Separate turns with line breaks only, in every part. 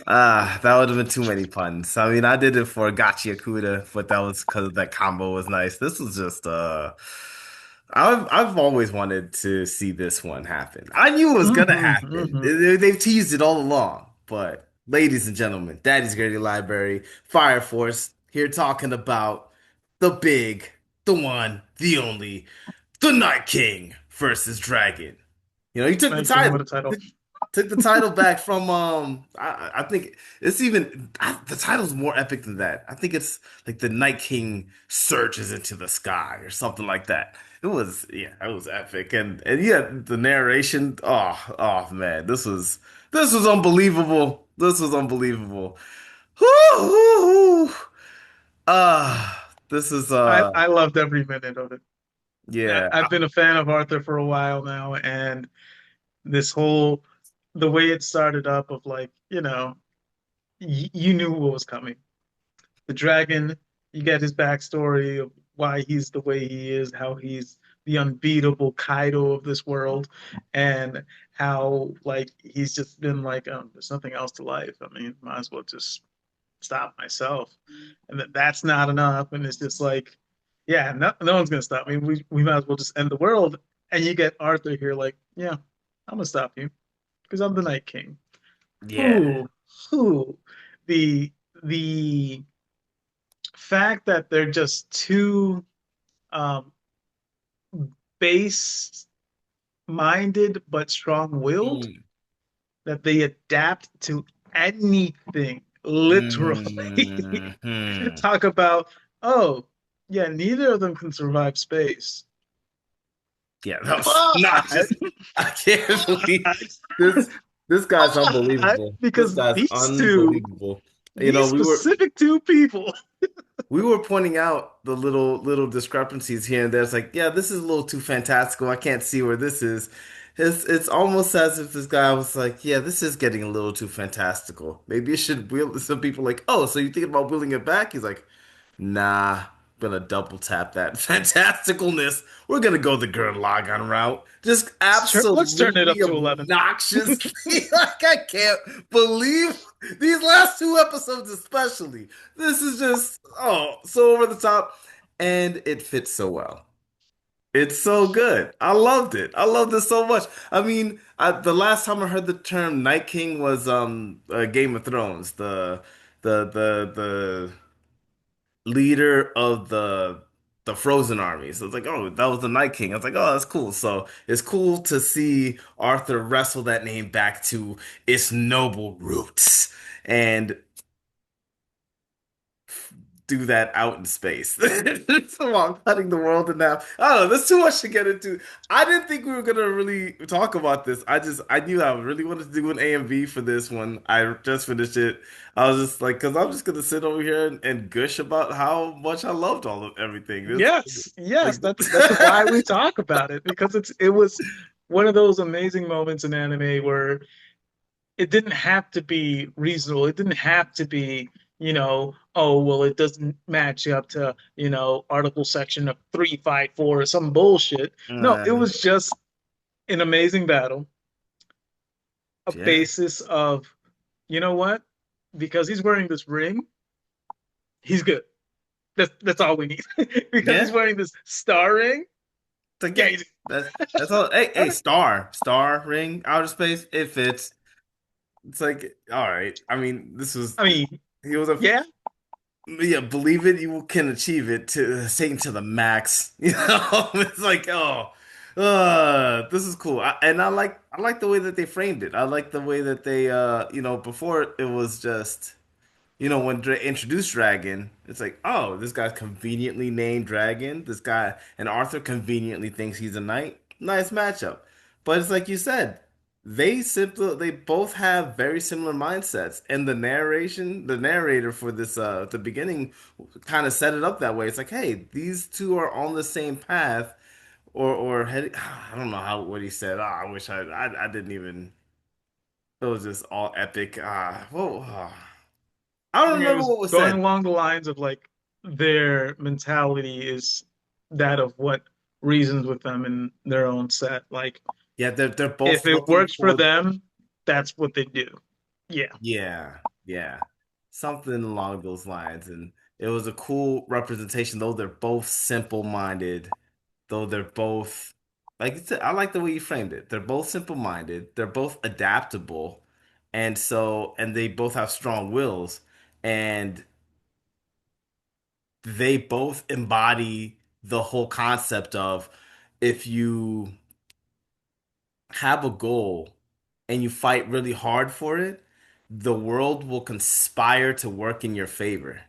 That would have been too many puns. I mean, I did it for Gotchi Akuda, but that was because that combo was nice. This was just I've always wanted to see this one happen. I knew it was gonna happen.
Hmm.
They've teased it all along. But ladies and gentlemen, Daddy's Gritty Library, Fire Force, here talking about the big, the one, the only, the Night King versus Dragon. You know, he took the
Night King
title.
with a title.
Took the title back from I think it's even the title's more epic than that. I think it's like the Night King surges into the sky or something like that. It was yeah, it was epic and yeah, the narration. Oh man, this was unbelievable. This was unbelievable. Whoo, this is
I loved every minute of it.
yeah.
I've been a fan of Arthur for a while now, and this whole the way it started up of like, you knew what was coming. The dragon, you get his backstory of why he's the way he is, how he's the unbeatable Kaido of this world, and how like he's just been like, there's nothing else to life. I mean, might as well just stop myself, and that's not enough. And it's just like, yeah, no one's gonna stop me. We might as well just end the world. And you get Arthur here, like, yeah, I'm gonna stop you because I'm the Night King.
Yeah.
Who, who, the the fact that they're just too um, base minded but strong willed
Mm.
that they adapt to anything, literally.
Mhm.
Talk about, oh, yeah, neither of them can survive space.
Yeah, that was not
But,
just. I can't believe this. This guy's unbelievable. This
because
guy's
these two,
unbelievable. You know,
these specific two people,
we were pointing out the little discrepancies here and there. It's like, yeah, this is a little too fantastical. I can't see where this is. It's almost as if this guy was like, yeah, this is getting a little too fantastical. Maybe it should wheel. Some people are like, oh, so you thinking about wheeling it back? He's like, nah, gonna double tap that fantasticalness. We're gonna go the Gurren Lagann route. Just
let's turn it
absolutely
up to 11.
obnoxious. Like I can't believe these last two episodes, especially. This is just so over the top, and it fits so well. It's so good. I loved it. I loved it so much. I mean, the last time I heard the term Night King was Game of Thrones. The leader of the Frozen army. So it's like, oh, that was the Night King. I was like, oh, that's cool. So it's cool to see Arthur wrestle that name back to its noble roots and do that out in space. While cutting the world in half. I don't know, there's too much to get into. I didn't think we were gonna really talk about this. I knew I really wanted to do an A and B for this one. I just finished it. I was just like, because I'm just gonna sit over here and gush about how much I loved all of everything. This
Yes, yes,
like
that's why we talk about it, because it was one of those amazing moments in anime where it didn't have to be reasonable. It didn't have to be, oh, well, it doesn't match up to, article section of 354 or some bullshit. No, it
uh,
was just an amazing battle, a
yeah,
basis of, you know what? Because he's wearing this ring, he's good. That's all we need. Because he's
yeah.
wearing this star ring,
It's like
yeah,
yeah,
he's
that's all. Hey, star ring, outer space, it fits. It's like all right. I mean, this was
I mean,
he was a
yeah,
yeah, believe it, you can achieve it to Satan to the max. You know, it's like, oh, this is cool. And I like the way that they framed it. I like the way that they before it was just, when Dra introduced Dragon, it's like, oh, this guy's conveniently named Dragon. This guy and Arthur conveniently thinks he's a knight. Nice matchup. But it's like you said, they both have very similar mindsets. And the narrator for this the beginning kind of set it up that way. It's like, hey, these two are on the same path or heading I don't know what he said. I wish I didn't even it was just all epic. Whoa. I don't
it
remember
was
what was
going
said.
along the lines of like their mentality is that of what reasons with them in their own set. Like
Yeah, they're
if
both
it
looking
works for
for
them, that's what they do. Yeah.
yeah. Yeah, something along those lines. And it was a cool representation, though they're both simple-minded, though they're both, like you said, I like the way you framed it. They're both simple-minded, they're both adaptable, and they both have strong wills, and they both embody the whole concept of if you have a goal and you fight really hard for it, the world will conspire to work in your favor.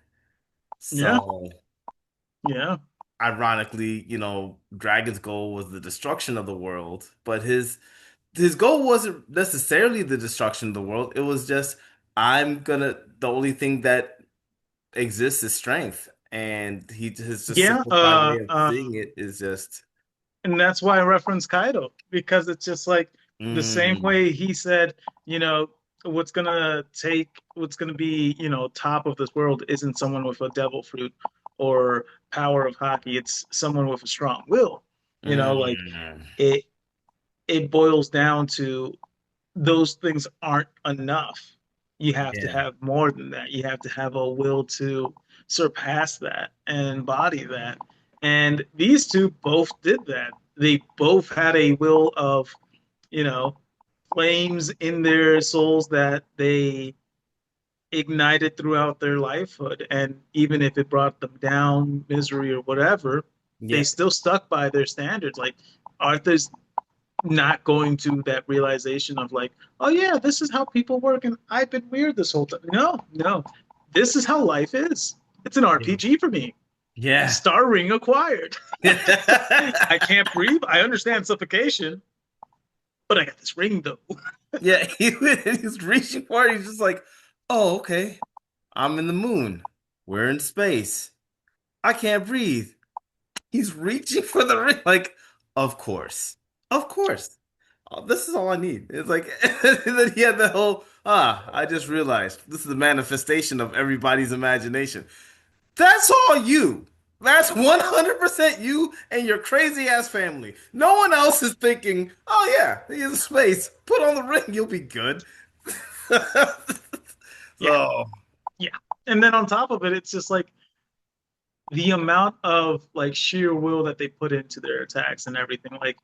Yeah,
So,
yeah,
ironically, Dragon's goal was the destruction of the world, but his goal wasn't necessarily the destruction of the world. It was just the only thing that exists is strength. And his just
yeah.
simplified way of seeing it is just
And that's why I reference Kaido, because it's just like the same
mm,
way he said, you know, what's gonna be, top of this world isn't someone with a devil fruit or power of hockey. It's someone with a strong will. Like
mm,
it it boils down to those things aren't enough. You have to
yeah.
have more than that. You have to have a will to surpass that and embody that. And these two both did that. They both had a will of, you know, flames in their souls that they ignited throughout their lifehood. And even if it brought them down, misery or whatever, they
Yeah.
still stuck by their standards. Like Arthur's not going to that realization of like, oh yeah, this is how people work, and I've been weird this whole time. No, no, this is how life is. It's an RPG for me.
Yeah.
Star ring acquired. I can't breathe. I understand suffocation, but I got this ring though.
Yeah, he's reaching for it. He's just like, oh, okay. I'm in the moon. We're in space. I can't breathe. He's reaching for the ring. Like, of course. Of course. Oh, this is all I need. It's like, and then he had the whole, I just realized this is the manifestation of everybody's imagination. That's all you. That's 100% you and your crazy ass family. No one else is thinking, oh yeah, he's in space. Put on the ring, you'll be good.
Yeah,
So,
yeah. And then on top of it, it's just like the amount of like sheer will that they put into their attacks and everything. Like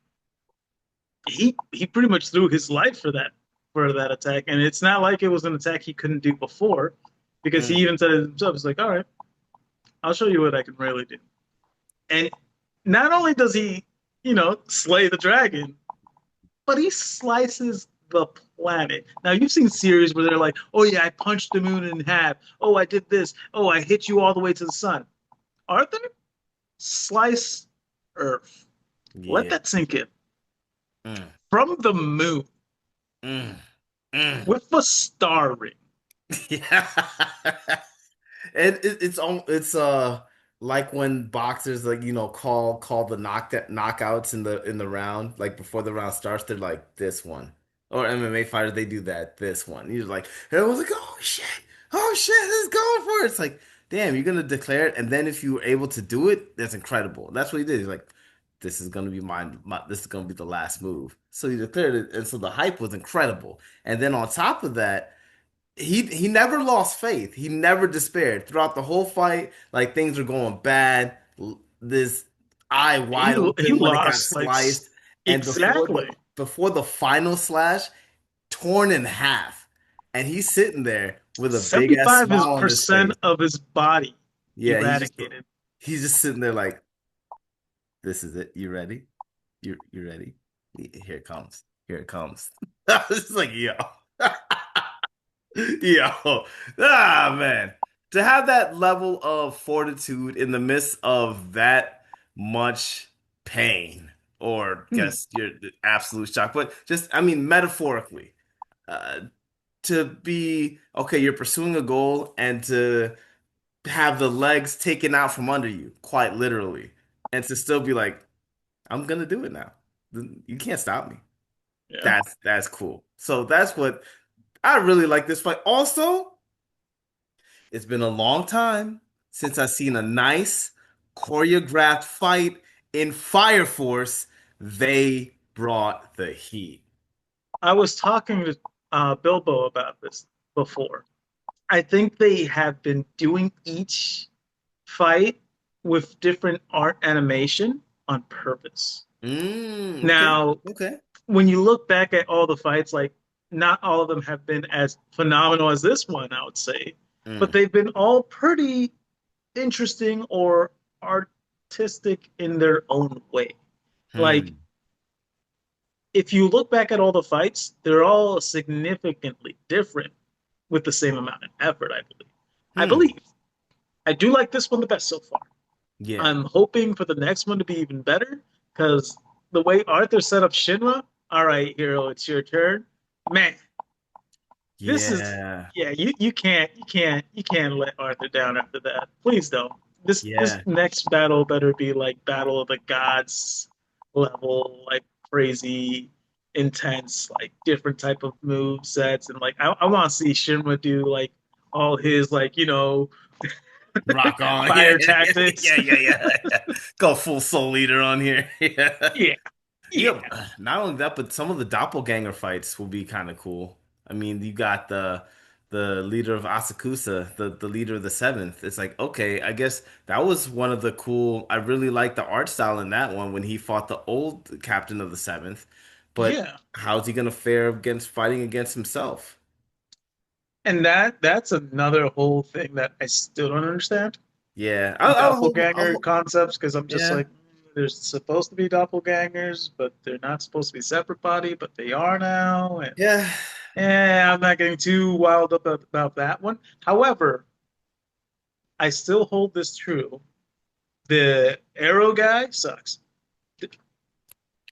he pretty much threw his life for that attack, and it's not like it was an attack he couldn't do before, because he
mm,
even said it himself. He's like, all right, I'll show you what I can really do. And not only does he, slay the dragon, but he slices the planet. Now you've seen series where they're like, "Oh yeah, I punched the moon in half. Oh, I did this. Oh, I hit you all the way to the sun." Arthur, slice Earth. Let
yeah.
that sink in.
Mm,
From the moon
mm, mm.
with a star ring.
Yeah. It's like when boxers like call the knockouts in the round like before the round starts they're like this one or MMA fighters they do that this one you're like everyone's like oh shit this is going for it it's like damn you're gonna declare it and then if you were able to do it that's incredible that's what he did he's like this is gonna be this is gonna be the last move so he declared it and so the hype was incredible and then on top of that he never lost faith. He never despaired throughout the whole fight. Like things were going bad. This eye
He
wide
he
open when it got
lost like
sliced, and
exactly
before the final slash, torn in half, and he's sitting there with a big ass
75
smile on his
percent
face.
of his body
Yeah,
eradicated.
he's just sitting there like, this is it. You ready? You ready? Here it comes. Here it comes. I was just like, yo. Yo, man, to have that level of fortitude in the midst of that much pain, or
Hmm.
guess your absolute shock, but just, I mean, metaphorically, uh, to be okay, you're pursuing a goal and to have the legs taken out from under you, quite literally, and to still be like, I'm gonna do it now. You can't stop me.
Yeah.
That's cool. So that's what I really like this fight. Also, it's been a long time since I've seen a nice choreographed fight in Fire Force. They brought the heat.
I was talking to Bilbo about this before. I think they have been doing each fight with different art animation on purpose.
Okay.
Now,
Okay.
when you look back at all the fights, like not all of them have been as phenomenal as this one, I would say, but
Mm.
they've been all pretty interesting or artistic in their own way. Like,
Hmm.
if you look back at all the fights, they're all significantly different with the same amount of effort, I believe. I
Hmm.
believe. I do like this one the best so far.
Yeah.
I'm hoping for the next one to be even better because the way Arthur set up Shinra, all right, hero, it's your turn. Man, this is
Yeah.
yeah, you can't let Arthur down after that. Please don't. This
Yeah.
next battle better be like Battle of the Gods level, like crazy, intense, like different type of move sets, and like I want to see Shinra do like all his like
Rock on. Yeah.
fire
Yeah. Yeah.
tactics.
Yeah. Yeah. Yeah. Yeah. Go full Soul Eater on here. Yeah.
Yeah,
Yeah.
yeah,
Not only that, but some of the doppelganger fights will be kind of cool. I mean, you got the leader of Asakusa, the leader of the seventh. It's like, okay, I guess that was one of the cool. I really like the art style in that one when he fought the old captain of the seventh. But
yeah.
how's he gonna fare against fighting against himself?
And that's another whole thing that I still don't understand.
Yeah,
The
I'll hold.
doppelganger concepts, because I'm just
Yeah,
like, there's supposed to be doppelgangers, but they're not supposed to be separate body, but they are now. And
yeah.
I'm not getting too wild up about that one. However, I still hold this true. The arrow guy sucks.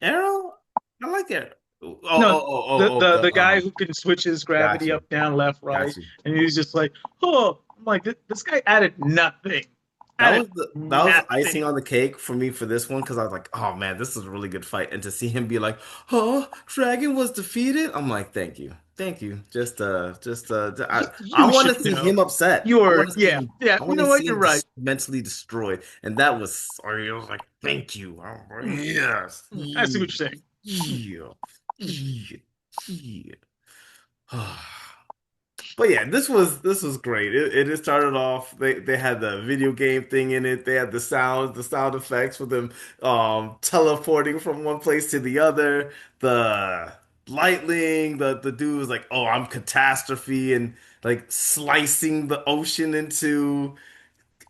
Arrow, I like Arrow. Oh, oh,
No,
oh,
the
oh, oh.
the the guy who can switch his
Got
gravity
you,
up, down, left,
got
right,
you.
and he's just like, oh, I'm like, this guy added nothing. Added
That was
nothing.
icing on the cake for me for this one because I was like, oh man, this is a really good fight. And to see him be like, oh, Dragon was defeated. I'm like, thank you, thank you. I
You
want
should
to see him upset.
yeah, yeah.
I
You
want to
know what?
see
You're
him
right.
just mentally destroyed. And that was, sorry, I was like, thank you. Oh, yes,
I see
yeah,
what you're saying.
yeah, yeah, yeah. But yeah, this was great. It started off. They had the video game thing in it. They had the sound effects for them teleporting from one place to the other. The lightning, the dude was like, "Oh, I'm catastrophe," and like slicing the ocean into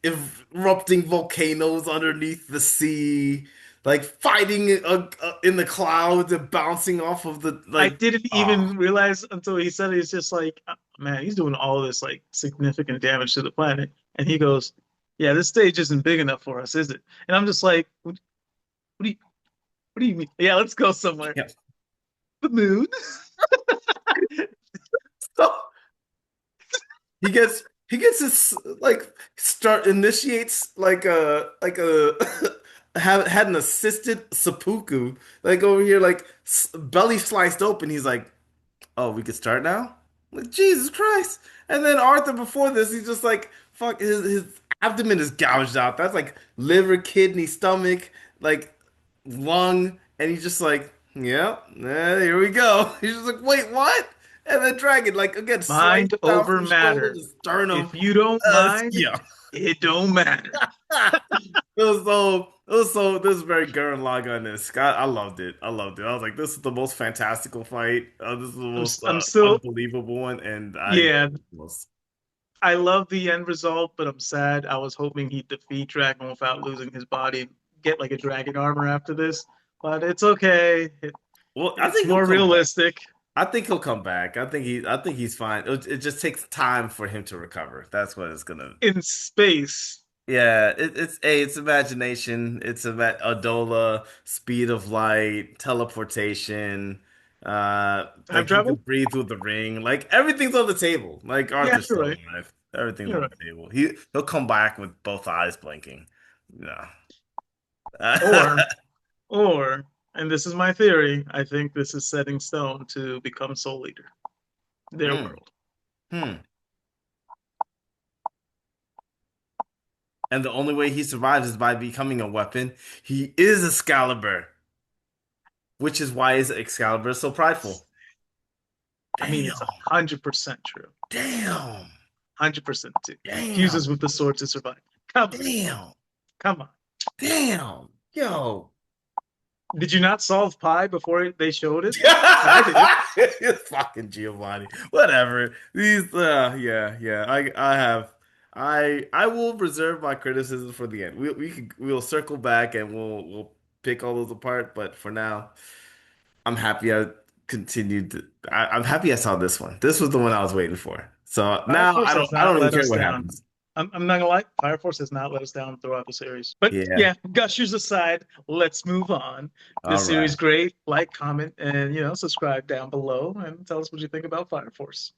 erupting volcanoes underneath the sea, like fighting in the clouds and bouncing off of the
I
like.
didn't
Oh,
even realize until he said it. He's just like, man, he's doing all this like significant damage to the planet, and he goes, "Yeah, this stage isn't big enough for us, is it?" And I'm just like, what do you, what do you mean? Yeah, let's go somewhere.
yeah.
The moon.
So he gets his like start initiates like a had an assisted seppuku like over here like belly sliced open. He's like, oh, we could start now? Like, Jesus Christ. And then Arthur before this, he's just like, fuck, his abdomen is gouged out. That's like liver, kidney, stomach, like lung. And he's just like, yep, here we go. He's just like, wait, what? And then Dragon, like, again, slices
Mind
down
over
from shoulder
matter.
to sternum.
If you don't mind,
Yeah.
it don't matter.
This is very Gurren Lagann-esque. I loved it. I loved it. I was like, this is the most fantastical fight. This is the most
I'm still,
unbelievable one, and I
yeah,
was
I love the end result, but I'm sad. I was hoping he'd defeat Dragon without losing his body and get like a dragon armor after this. But it's okay.
well. I
It's
think he'll
more
come back.
realistic
I think he'll come back. I think he's fine. It just takes time for him to recover. That's what it's gonna.
in space.
Yeah, it's imagination. It's about Adola, speed of light, teleportation.
Time
Like he can
travel?
breathe through the ring. Like everything's on the table. Like
Yeah,
Arthur's
you're
still
right.
alive. Everything's
You're
on
right.
the table. He'll come back with both eyes blinking. No.
Or, or, and this is my theory, I think this is setting stone to become Soul Eater, their
Hmm.
world.
Hmm. And the only way he survives is by becoming a weapon. He is Excalibur, which is why is Excalibur so prideful.
I mean, it's
Damn.
100% true.
Damn.
100% too.
Damn.
Fuses with the sword to survive. Come on,
Damn.
come on.
Damn. Yo.
Did you not solve pi before they showed it? I did.
Fucking Giovanni. Whatever. These yeah. I will reserve my criticism for the end. We'll circle back and we'll pick all those apart, but for now, I'm happy I continued I'm happy I saw this one. This was the one I was waiting for. So
Fire
now
Force has
I
not
don't even
let
care
us
what
down.
happens.
I'm not gonna lie, Fire Force has not let us down throughout the series. But
Yeah.
yeah, gushers aside, let's move on.
All
This series
right.
great. Like, comment, and subscribe down below and tell us what you think about Fire Force.